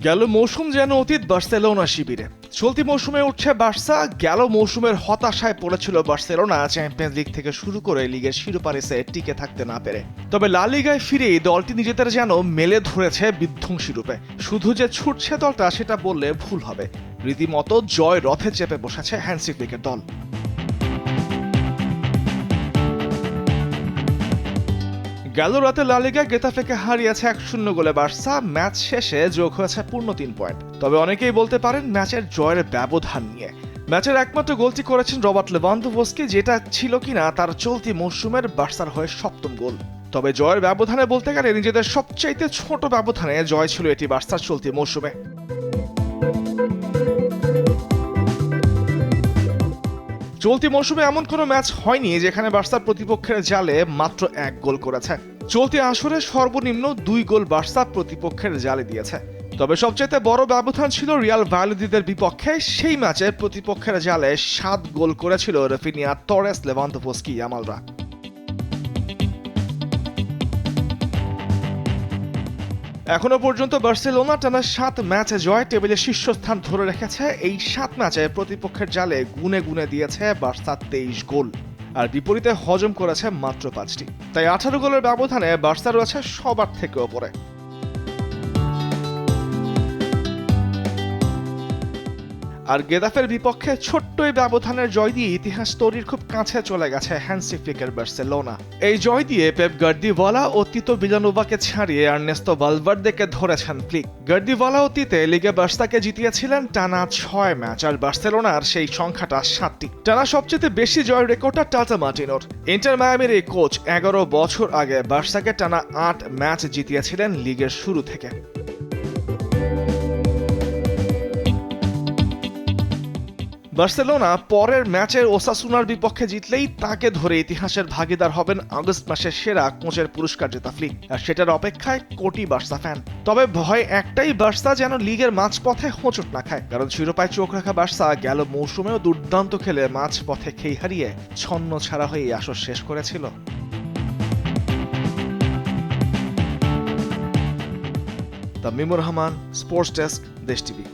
গেল মৌসুম যেন অতীত বার্সেলোনা শিবিরে। চলতি মৌসুমে উঠছে বার্সা, গেল মৌসুমের হতাশায় পড়েছিল বার্সেলোনা চ্যাম্পিয়ন্স লিগ থেকে শুরু করে লিগের শিরোপা রেসে টিকে থাকতে না পেরে। তবে লা লিগায় ফিরেই দলটি নিজেদের যেন মেলে ধরেছে বিধ্বংসী রূপে। শুধু যে ছুটছে দলটা সেটা বললে ভুল হবে, রীতিমতো জয় রথে চেপে বসেছে হ্যান্সি ফ্লিকের দল। গেল রাতে লা লিগা গেতাফেকে হারিয়েছে 1-0 গোলে বার্সা। ম্যাচ শেষে যোগ হয়েছে পূর্ণ 3 পয়েন্ট। তবে অনেকেই বলতে পারেন ম্যাচের জয়ের ব্যবধান নিয়ে। ম্যাচের একমাত্র গোলটি করেছেন রবার্ট লেভানডোভস্কি, যেটা ছিল কিনা তার চলতি মৌসুমের বার্সার হয়ে 7ম গোল। তবে জয়ের ব্যবধানে বলতে গেলে নিজেদের সবচাইতে ছোট ব্যবধানে জয় ছিল এটি বার্সার চলতি মৌসুমে। চলতি মৌসুমে এমন কোনো ম্যাচ হয়নি যেখানে বার্সার প্রতিপক্ষের জালে মাত্র 1 গোল করেছে। চলতি আসরে সর্বনিম্ন 2 গোল বার্সা প্রতিপক্ষের জালে দিয়েছে। তবে সবচেয়ে বড় ব্যবধান ছিল রিয়াল ভায়ালোদিদের বিপক্ষে। সেই ম্যাচে প্রতিপক্ষের জালে 7 গোল করেছিল রাফিনিয়া, টরেস, লেভানডোভস্কি, ইয়ামালরা। এখনো পর্যন্ত বার্সেলোনা টানা 7 ম্যাচে জয়, টেবিলে শীর্ষস্থান ধরে রেখেছে। এই 7 ম্যাচে প্রতিপক্ষের জালে গুনে গুনে দিয়েছে বার্সা 23 গোল, আর বিপরীতে হজম করেছে মাত্র 5টি। তাই 18 গোলের ব্যবধানে বার্সা রয়েছে সবার থেকে ওপরে। আর গেতাফের বিপক্ষে ছোট্ট এই ব্যবধানের জয় দিয়ে ইতিহাস তৈরির খুব কাছে চলে গেছে হ্যান্সি ফ্লিকের বার্সেলোনা। এই জয় দিয়ে পেপ গার্দিওলা ও তিতো ভিলানোভাকে ছাড়িয়ে আর্নেস্তো ভালভার্দেকে ধরেছেন ফ্লিক। গার্দিওলা অতীতে লিগে বার্সাকে জিতিয়েছিলেন টানা 6 ম্যাচ, আর বার্সেলোনার সেই সংখ্যাটা 7টি। টানা সবচেয়ে বেশি জয়ের রেকর্ডটা টাটা মার্টিনোর। ইন্টার মায়ামির এই কোচ 11 বছর আগে বার্সাকে টানা 8 ম্যাচ জিতিয়েছিলেন লিগের শুরু থেকে। বার্সেলোনা পরের ম্যাচের ওসাসুনার বিপক্ষে জিতলেই তাকে ধরে ইতিহাসের ভাগিদার হবেন আগস্ট মাসের সেরা কোচের পুরস্কার জেতা ফ্লিক, আর সেটার অপেক্ষায় কোটি বার্সা ফ্যান। তবে ভয় একটাই, বার্সা যেন লিগের মাঝপথে হোঁচট না খায়, কারণ শিরোপায় চোখ রাখা বার্সা গেল মৌসুমেও দুর্দান্ত খেলে মাঝপথে খেই হারিয়ে ছন্ন ছাড়া হয়ে আসর শেষ করেছিল। তামিমুর রহমান, স্পোর্টস ডেস্ক, দেশ টিভি।